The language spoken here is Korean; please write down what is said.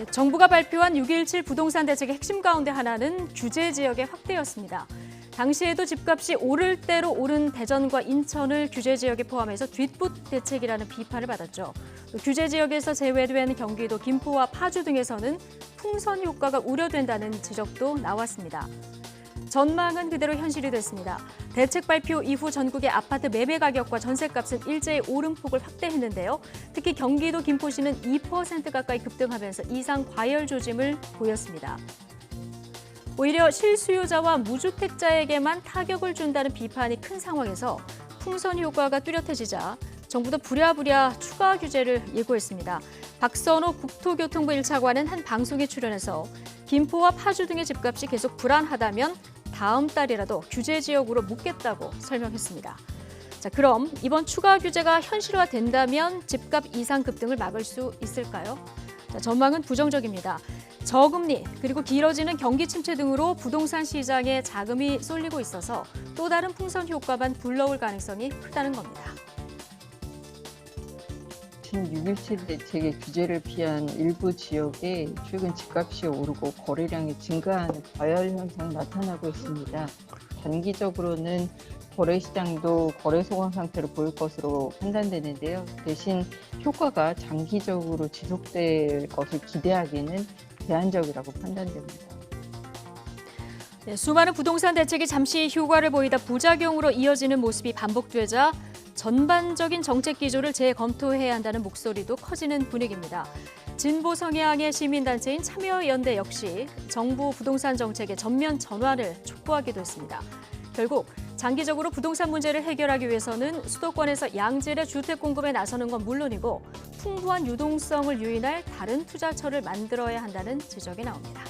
네, 정부가 발표한 6.17 부동산 대책의 핵심 가운데 하나는 규제 지역의 확대였습니다. 당시에도 집값이 오를 대로 오른 대전과 인천을 규제 지역에 포함해서 뒷붓 대책이라는 비판을 받았죠. 또 규제 지역에서 제외된 경기도 김포와 파주 등에서는 풍선 효과가 우려된다는 지적도 나왔습니다. 전망은 그대로 현실이 됐습니다. 대책 발표 이후 전국의 아파트 매매 가격과 전셋값은 일제히 오름폭을 확대했는데요. 특히 경기도 김포시는 2% 가까이 급등하면서 이상 과열 조짐을 보였습니다. 오히려 실수요자와 무주택자에게만 타격을 준다는 비판이 큰 상황에서 풍선 효과가 뚜렷해지자 정부도 부랴부랴 추가 규제를 예고했습니다. 박선호 국토교통부 1차관은 한 방송에 출연해서 김포와 파주 등의 집값이 계속 불안하다면 다음 달이라도 규제 지역으로 묶겠다고 설명했습니다. 자, 그럼 이번 추가 규제가 현실화된다면 집값 이상 급등을 막을 수 있을까요? 자, 전망은 부정적입니다. 저금리 그리고 길어지는 경기 침체 등으로 부동산 시장에 자금이 쏠리고 있어서 또 다른 풍선 효과만 불러올 가능성이 크다는 겁니다. 6.17 대책의 규제를 피한 일부 지역에 최근 집값이 오르고 거래량이 증가하는 과열 현상이 나타나고 있습니다. 단기적으로는 거래시장도 거래 소강 상태로 보일 것으로 판단되는데요. 대신 효과가 장기적으로 지속될 것을 기대하기는 제한적이라고 판단됩니다. 네, 수많은 부동산 대책이 잠시 효과를 보이다 부작용으로 이어지는 모습이 반복되자 전반적인 정책 기조를 재검토해야 한다는 목소리도 커지는 분위기입니다. 진보 성향의 시민단체인 참여연대 역시 정부 부동산 정책의 전면 전환을 촉구하기도 했습니다. 결국 장기적으로 부동산 문제를 해결하기 위해서는 수도권에서 양질의 주택 공급에 나서는 건 물론이고 풍부한 유동성을 유인할 다른 투자처를 만들어야 한다는 지적이 나옵니다.